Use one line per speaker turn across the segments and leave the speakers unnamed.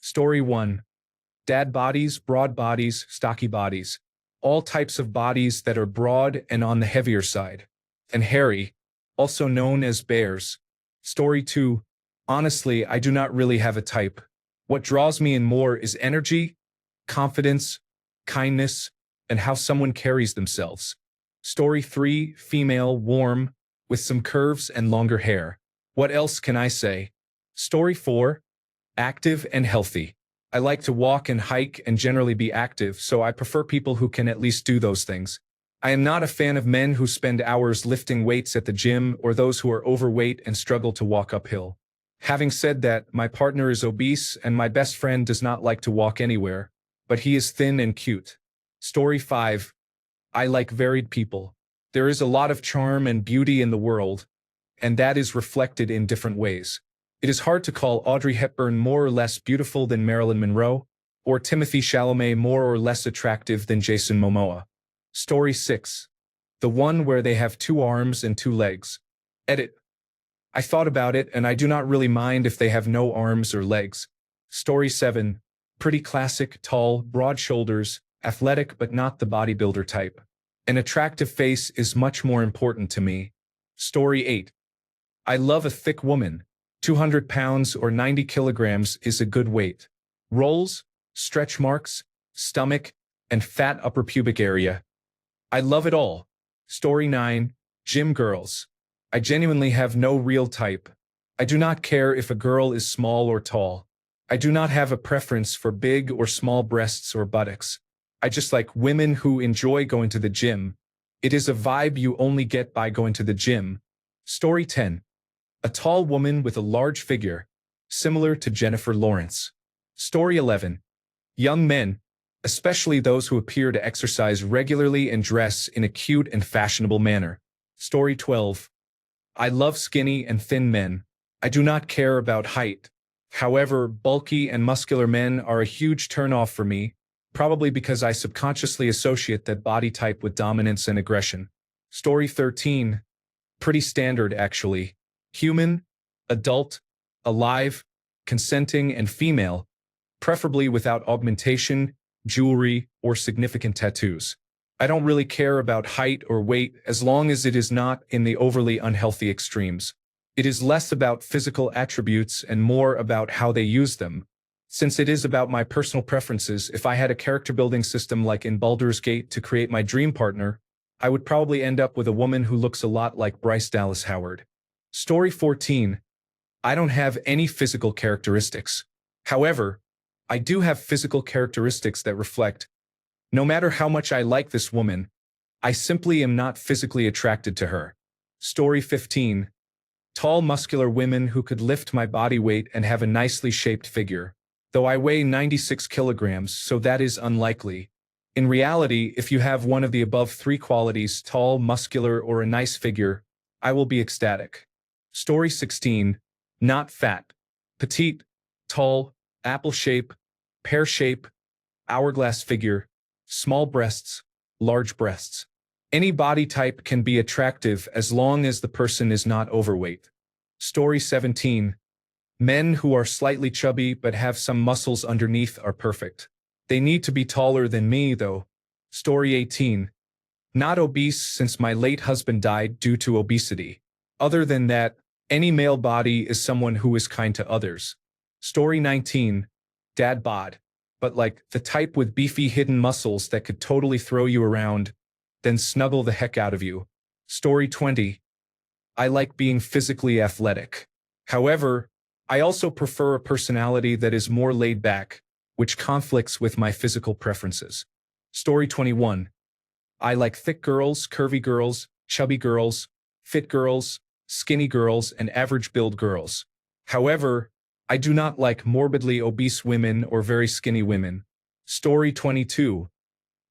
Story 1. Dad bodies, broad bodies, stocky bodies. All types of bodies that are broad and on the heavier side. And hairy, also known as bears. Story 2. Honestly, I do not really have a type. What draws me in more is energy, confidence, kindness, and how someone carries themselves. Story 3. Female, warm, with some curves and longer hair. What else can I say? Story 4. Active and healthy. I like to walk and hike and generally be active, so I prefer people who can at least do those things. I am not a fan of men who spend hours lifting weights at the gym or those who are overweight and struggle to walk uphill. Having said that, my partner is obese and my best friend does not like to walk anywhere, but he is thin and cute. Story 5. I like varied people. There is a lot of charm and beauty in the world, and that is reflected in different ways. It is hard to call Audrey Hepburn more or less beautiful than Marilyn Monroe, or Timothée Chalamet more or less attractive than Jason Momoa. Story 6. The one where they have 2 arms and 2 legs. Edit. I thought about it and I do not really mind if they have no arms or legs. Story 7. Pretty classic, tall, broad shoulders, athletic but not the bodybuilder type. An attractive face is much more important to me. Story 8. I love a thick woman. 200 pounds or 90 kilograms is a good weight. Rolls, stretch marks, stomach, and fat upper pubic area. I love it all. Story 9. Gym girls. I genuinely have no real type. I do not care if a girl is small or tall. I do not have a preference for big or small breasts or buttocks. I just like women who enjoy going to the gym. It is a vibe you only get by going to the gym. Story 10. A tall woman with a large figure, similar to Jennifer Lawrence. Story 11. Young men, especially those who appear to exercise regularly and dress in a cute and fashionable manner. Story 12. I love skinny and thin men. I do not care about height. However, bulky and muscular men are a huge turnoff for me, probably because I subconsciously associate that body type with dominance and aggression. Story 13. Pretty standard, actually. Human, adult, alive, consenting, and female, preferably without augmentation, jewelry, or significant tattoos. I don't really care about height or weight as long as it is not in the overly unhealthy extremes. It is less about physical attributes and more about how they use them. Since it is about my personal preferences, if I had a character building system like in Baldur's Gate to create my dream partner, I would probably end up with a woman who looks a lot like Bryce Dallas Howard. Story 14. I don't have any physical characteristics. However, I do have physical characteristics that reflect, no matter how much I like this woman, I simply am not physically attracted to her. Story 15. Tall, muscular women who could lift my body weight and have a nicely shaped figure. Though I weigh 96 kilograms, so that is unlikely. In reality, if you have one of the above 3 qualities, tall, muscular, or a nice figure, I will be ecstatic. Story 16. Not fat. Petite, tall, apple shape, pear shape, hourglass figure, small breasts, large breasts. Any body type can be attractive as long as the person is not overweight. Story 17. Men who are slightly chubby but have some muscles underneath are perfect. They need to be taller than me, though. Story 18. Not obese since my late husband died due to obesity. Other than that, any male body is someone who is kind to others. Story 19. Dad bod. But like the type with beefy hidden muscles that could totally throw you around, then snuggle the heck out of you. Story 20. I like being physically athletic. However, I also prefer a personality that is more laid back, which conflicts with my physical preferences. Story 21. I like thick girls, curvy girls, chubby girls, fit girls, skinny girls, and average build girls. However, I do not like morbidly obese women or very skinny women. Story 22.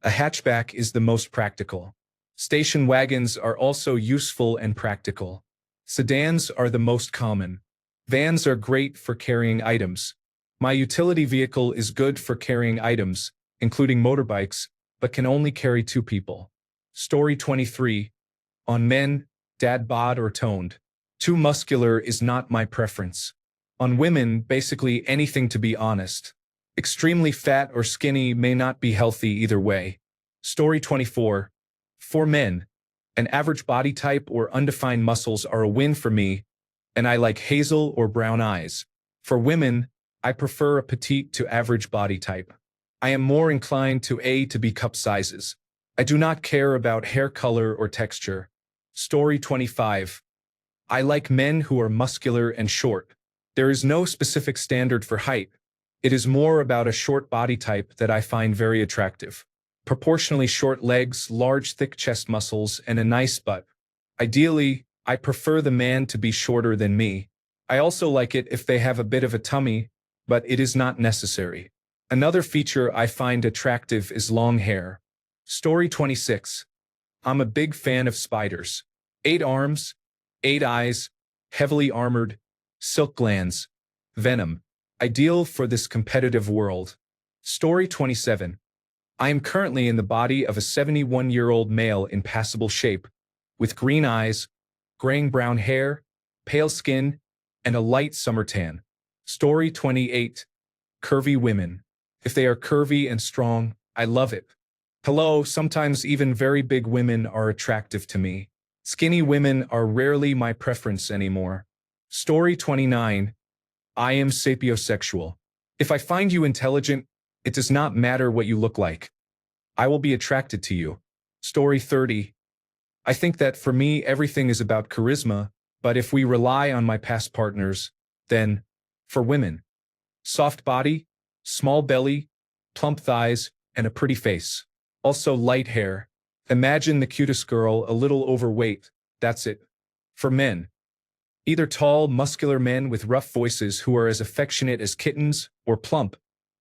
A hatchback is the most practical. Station wagons are also useful and practical. Sedans are the most common. Vans are great for carrying items. My utility vehicle is good for carrying items, including motorbikes, but can only carry 2 people. Story 23. On men, dad bod or toned. Too muscular is not my preference. On women, basically anything, to be honest. Extremely fat or skinny may not be healthy either way. Story 24. For men, an average body type or undefined muscles are a win for me, and I like hazel or brown eyes. For women, I prefer a petite to average body type. I am more inclined to A to B cup sizes. I do not care about hair color or texture. Story 25. I like men who are muscular and short. There is no specific standard for height. It is more about a short body type that I find very attractive. Proportionally short legs, large thick chest muscles, and a nice butt. Ideally, I prefer the man to be shorter than me. I also like it if they have a bit of a tummy, but it is not necessary. Another feature I find attractive is long hair. Story 26. I'm a big fan of spiders. 8 arms, 8 eyes, heavily armored, silk glands, venom. Ideal for this competitive world. Story 27. I am currently in the body of a 71-year-old male in passable shape, with green eyes, graying brown hair, pale skin, and a light summer tan. Story 28. Curvy women. If they are curvy and strong, I love it. Hello, sometimes even very big women are attractive to me. Skinny women are rarely my preference anymore. Story 29. I am sapiosexual. If I find you intelligent, it does not matter what you look like. I will be attracted to you. Story 30. I think that for me everything is about charisma, but if we rely on my past partners, then, for women, soft body, small belly, plump thighs, and a pretty face. Also light hair. Imagine the cutest girl a little overweight, that's it. For men, either tall, muscular men with rough voices who are as affectionate as kittens, or plump,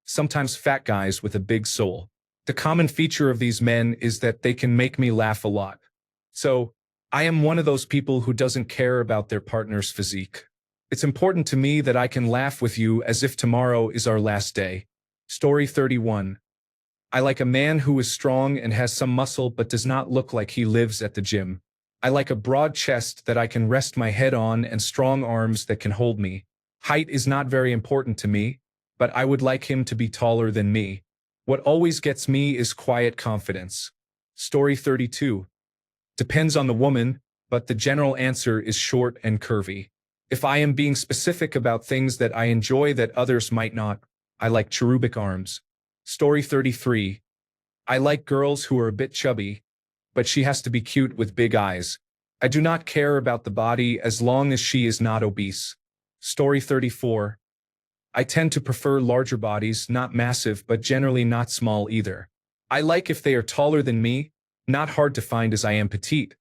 sometimes fat guys with a big soul. The common feature of these men is that they can make me laugh a lot. So, I am one of those people who doesn't care about their partner's physique. It's important to me that I can laugh with you as if tomorrow is our last day. Story 31. I like a man who is strong and has some muscle but does not look like he lives at the gym. I like a broad chest that I can rest my head on and strong arms that can hold me. Height is not very important to me, but I would like him to be taller than me. What always gets me is quiet confidence. Story 32. Depends on the woman, but the general answer is short and curvy. If I am being specific about things that I enjoy that others might not, I like cherubic arms. Story 33. I like girls who are a bit chubby, but she has to be cute with big eyes. I do not care about the body as long as she is not obese. Story 34. I tend to prefer larger bodies, not massive but generally not small either. I like if they are taller than me, not hard to find as I am petite.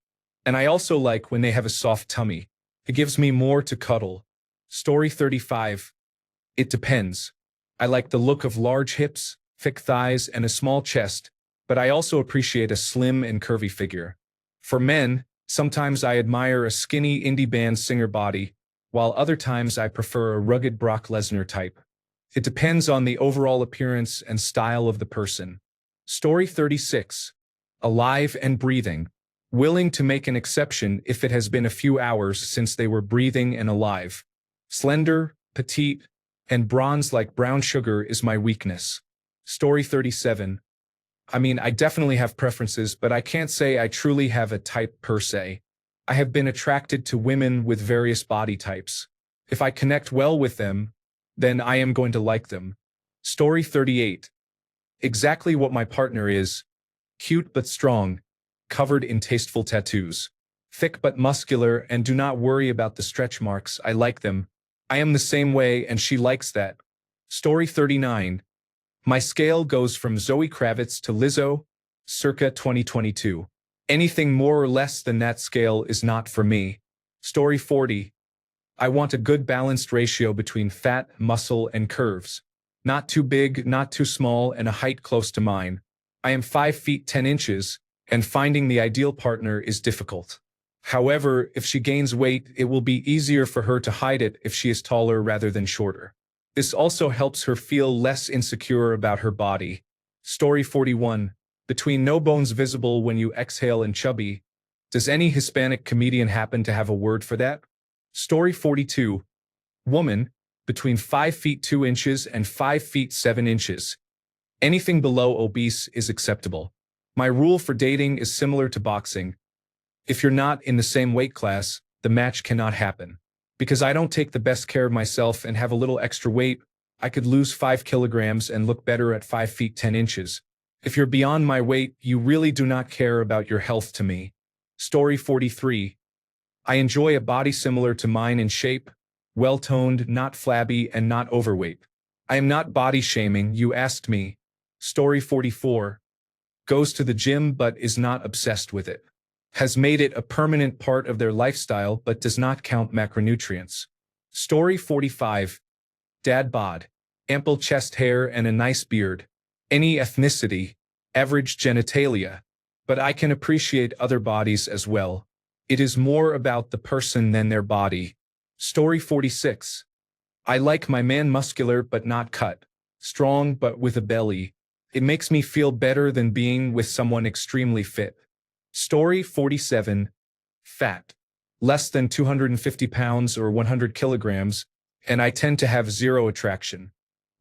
And I also like when they have a soft tummy. It gives me more to cuddle. Story 35. It depends. I like the look of large hips, thick thighs, and a small chest, but I also appreciate a slim and curvy figure. For men, sometimes I admire a skinny indie band singer body, while other times I prefer a rugged Brock Lesnar type. It depends on the overall appearance and style of the person. Story 36. Alive and breathing. Willing to make an exception if it has been a few hours since they were breathing and alive. Slender, petite, and bronze like brown sugar is my weakness. Story 37. I definitely have preferences, but I can't say I truly have a type per se. I have been attracted to women with various body types. If I connect well with them, then I am going to like them. Story 38. Exactly what my partner is. Cute but strong, covered in tasteful tattoos. Thick but muscular, and do not worry about the stretch marks, I like them. I am the same way and she likes that. Story 39. My scale goes from Zoe Kravitz to Lizzo, circa 2022. Anything more or less than that scale is not for me. Story 40. I want a good balanced ratio between fat, muscle, and curves. Not too big, not too small, and a height close to mine. I am 5 feet 10 inches, and finding the ideal partner is difficult. However, if she gains weight, it will be easier for her to hide it if she is taller rather than shorter. This also helps her feel less insecure about her body. Story 41. Between no bones visible when you exhale and chubby. Does any Hispanic comedian happen to have a word for that? Story 42. Woman, between 5 feet 2 inches and 5 feet 7 inches. Anything below obese is acceptable. My rule for dating is similar to boxing. If you're not in the same weight class, the match cannot happen. Because I don't take the best care of myself and have a little extra weight, I could lose 5 kilograms and look better at 5 feet 10 inches. If you're beyond my weight, you really do not care about your health to me. Story 43. I enjoy a body similar to mine in shape, well-toned, not flabby, and not overweight. I am not body shaming, you asked me. Story 44. Goes to the gym but is not obsessed with it. Has made it a permanent part of their lifestyle but does not count macronutrients. Story 45. Dad bod. Ample chest hair and a nice beard. Any ethnicity. Average genitalia. But I can appreciate other bodies as well. It is more about the person than their body. Story 46. I like my man muscular but not cut. Strong but with a belly. It makes me feel better than being with someone extremely fit. Story 47. Fat. Less than 250 pounds or 100 kilograms, and I tend to have zero attraction.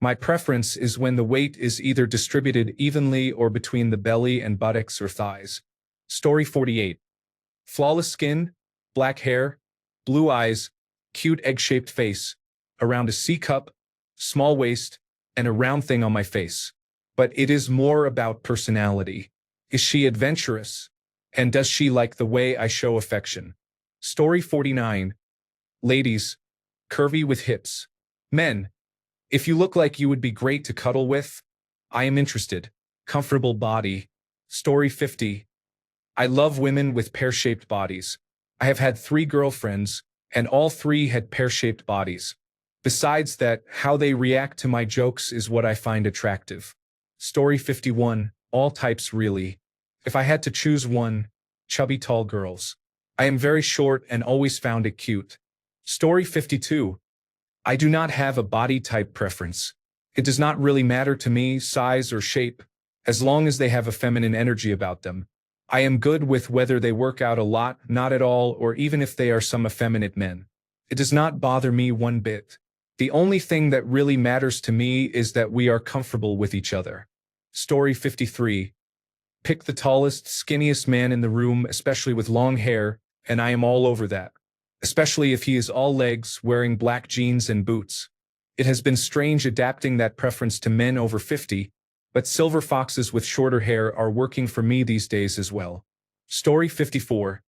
My preference is when the weight is either distributed evenly or between the belly and buttocks or thighs. Story 48. Flawless skin, black hair, blue eyes, cute egg-shaped face, around a C-cup, small waist, and a round thing on my face. But it is more about personality. Is she adventurous? And does she like the way I show affection? Story 49. Ladies, curvy with hips. Men, if you look like you would be great to cuddle with, I am interested. Comfortable body. Story 50. I love women with pear-shaped bodies. I have had 3 girlfriends, and all 3 had pear-shaped bodies. Besides that, how they react to my jokes is what I find attractive. Story 51. All types really. If I had to choose one, chubby tall girls. I am very short and always found it cute. Story 52. I do not have a body type preference. It does not really matter to me, size or shape, as long as they have a feminine energy about them. I am good with whether they work out a lot, not at all, or even if they are some effeminate men. It does not bother me one bit. The only thing that really matters to me is that we are comfortable with each other. Story 53. Pick the tallest, skinniest man in the room, especially with long hair, and I am all over that. Especially if he is all legs, wearing black jeans and boots. It has been strange adapting that preference to men over 50, but silver foxes with shorter hair are working for me these days as well. Story 54.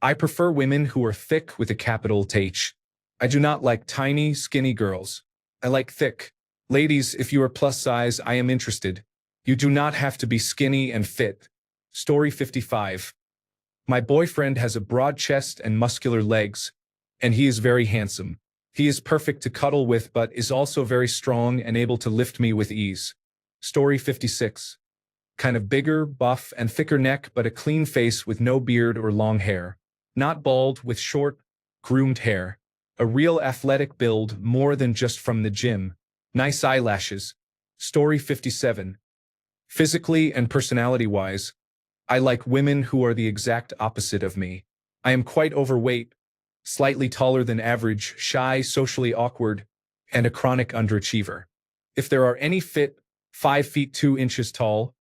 I prefer women who are thick with a capital H. I do not like tiny, skinny girls. I like thick. Ladies, if you are plus size, I am interested. You do not have to be skinny and fit. Story 55. My boyfriend has a broad chest and muscular legs, and he is very handsome. He is perfect to cuddle with but is also very strong and able to lift me with ease. Story 56. Kind of bigger, buff, and thicker neck but a clean face with no beard or long hair. Not bald, with short, groomed hair. A real athletic build, more than just from the gym. Nice eyelashes. Story 57. Physically and personality-wise, I like women who are the exact opposite of me. I am quite overweight, slightly taller than average, shy, socially awkward, and a chronic underachiever. If there are any fit, 5 feet 2 inches tall,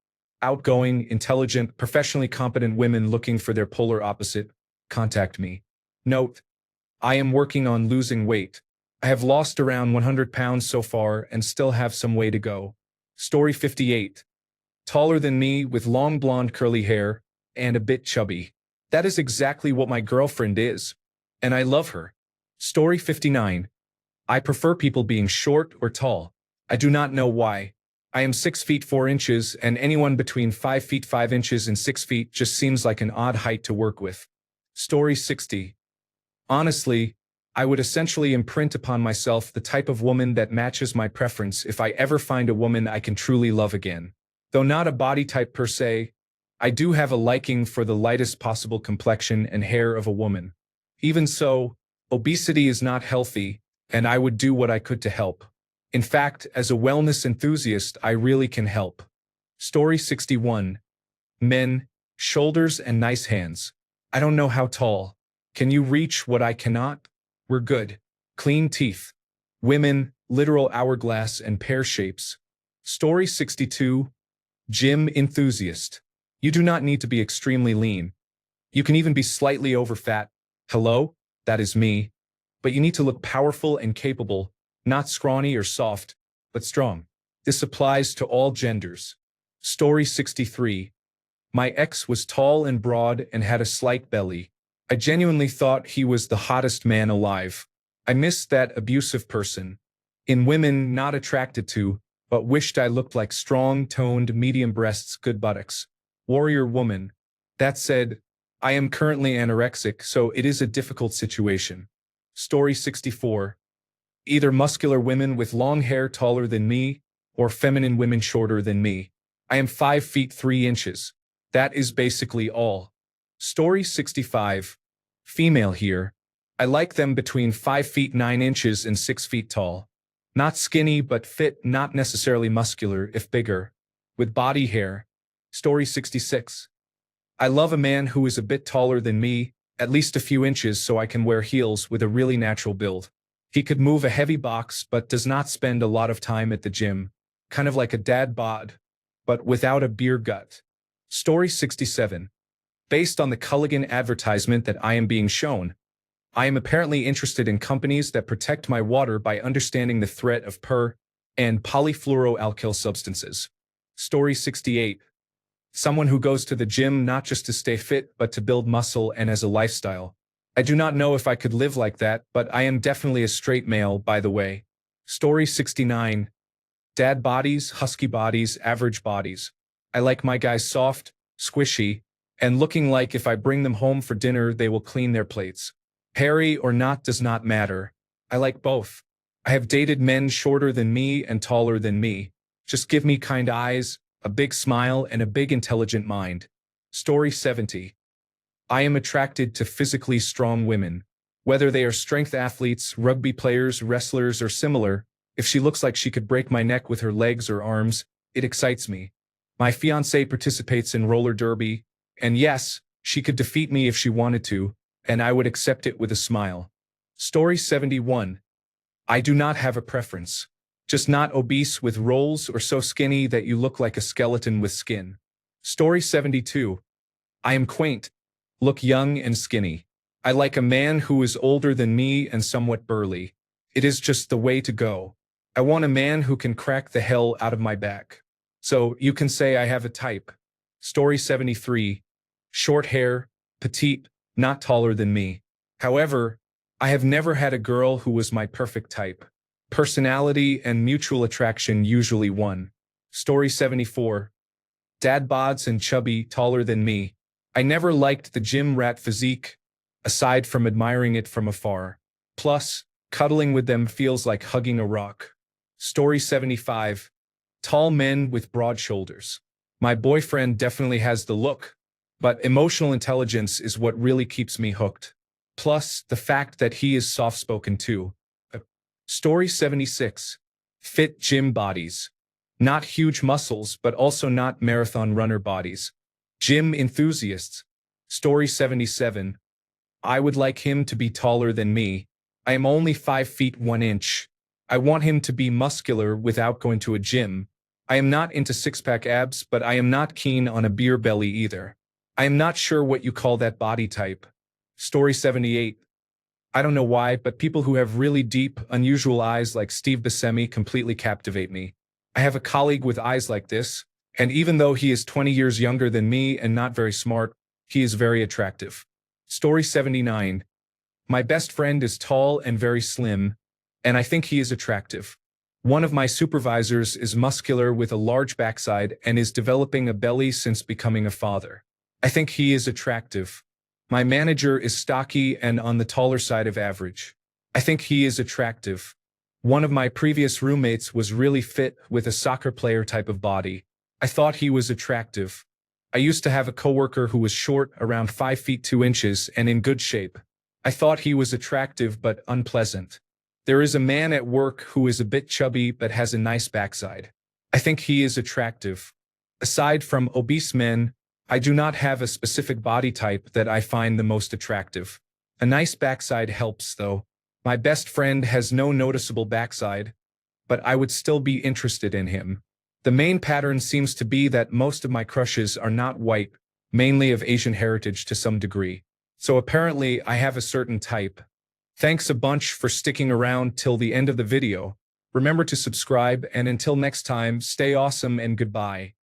outgoing, intelligent, professionally competent women looking for their polar opposite, contact me. Note: I am working on losing weight. I have lost around 100 pounds so far and still have some way to go. Story 58. Taller than me with long blonde curly hair and a bit chubby. That is exactly what my girlfriend is. And I love her. Story 59. I prefer people being short or tall. I do not know why. I am 6 feet 4 inches and anyone between 5 feet 5 inches and 6 feet just seems like an odd height to work with. Story 60. Honestly, I would essentially imprint upon myself the type of woman that matches my preference if I ever find a woman I can truly love again. Though not a body type per se, I do have a liking for the lightest possible complexion and hair of a woman. Even so, obesity is not healthy, and I would do what I could to help. In fact, as a wellness enthusiast, I really can help. Story 61. Men, shoulders and nice hands. I don't know how tall. Can you reach what I cannot? We're good. Clean teeth. Women, literal hourglass and pear shapes. Story 62. Gym enthusiast. You do not need to be extremely lean. You can even be slightly overfat. Hello, that is me. But you need to look powerful and capable, not scrawny or soft, but strong. This applies to all genders. Story 63. My ex was tall and broad and had a slight belly. I genuinely thought he was the hottest man alive. I missed that abusive person. In women not attracted to, but wished I looked like strong, toned, medium breasts, good buttocks. Warrior woman. That said, I am currently anorexic, so it is a difficult situation. Story 64. Either muscular women with long hair taller than me, or feminine women shorter than me. I am 5 feet 3 inches. That is basically all. Story 65. Female here. I like them between 5 feet 9 inches and 6 feet tall. Not skinny but fit, not necessarily muscular, if bigger. With body hair. Story 66. I love a man who is a bit taller than me, at least a few inches, so I can wear heels, with a really natural build. He could move a heavy box but does not spend a lot of time at the gym. Kind of like a dad bod, but without a beer gut. Story 67. Based on the Culligan advertisement that I am being shown, I am apparently interested in companies that protect my water by understanding the threat of per- and polyfluoroalkyl substances. Story 68. Someone who goes to the gym not just to stay fit but to build muscle and as a lifestyle. I do not know if I could live like that, but I am definitely a straight male, by the way. Story 69. Dad bodies, husky bodies, average bodies. I like my guys soft, squishy, and looking like if I bring them home for dinner they will clean their plates. Hairy or not does not matter. I like both. I have dated men shorter than me and taller than me. Just give me kind eyes, a big smile, and a big intelligent mind. Story 70. I am attracted to physically strong women. Whether they are strength athletes, rugby players, wrestlers, or similar, if she looks like she could break my neck with her legs or arms, it excites me. My fiancée participates in roller derby, and yes, she could defeat me if she wanted to, and I would accept it with a smile. Story 71. I do not have a preference. Just not obese with rolls or so skinny that you look like a skeleton with skin. Story 72. I am quaint. Look young and skinny. I like a man who is older than me and somewhat burly. It is just the way to go. I want a man who can crack the hell out of my back. So you can say I have a type. Story 73. Short hair, petite, not taller than me. However, I have never had a girl who was my perfect type. Personality and mutual attraction usually won. Story 74. Dad bods and chubby, taller than me. I never liked the gym rat physique, aside from admiring it from afar. Plus, cuddling with them feels like hugging a rock. Story 75. Tall men with broad shoulders. My boyfriend definitely has the look, but emotional intelligence is what really keeps me hooked. Plus, the fact that he is soft-spoken too. Story 76. Fit gym bodies. Not huge muscles, but also not marathon runner bodies. Gym enthusiasts. Story 77. I would like him to be taller than me. I am only 5 feet 1 inch. I want him to be muscular without going to a gym. I am not into six-pack abs, but I am not keen on a beer belly either. I am not sure what you call that body type. Story 78. I don't know why, but people who have really deep, unusual eyes like Steve Buscemi completely captivate me. I have a colleague with eyes like this, and even though he is 20 years younger than me and not very smart, he is very attractive. Story 79. My best friend is tall and very slim, and I think he is attractive. One of my supervisors is muscular with a large backside and is developing a belly since becoming a father. I think he is attractive. My manager is stocky and on the taller side of average. I think he is attractive. One of my previous roommates was really fit with a soccer player type of body. I thought he was attractive. I used to have a coworker who was short, around 5 feet 2 inches, and in good shape. I thought he was attractive but unpleasant. There is a man at work who is a bit chubby but has a nice backside. I think he is attractive. Aside from obese men, I do not have a specific body type that I find the most attractive. A nice backside helps, though. My best friend has no noticeable backside, but I would still be interested in him. The main pattern seems to be that most of my crushes are not white, mainly of Asian heritage to some degree. So apparently I have a certain type. Thanks a bunch for sticking around till the end of the video. Remember to subscribe, and until next time, stay awesome and goodbye.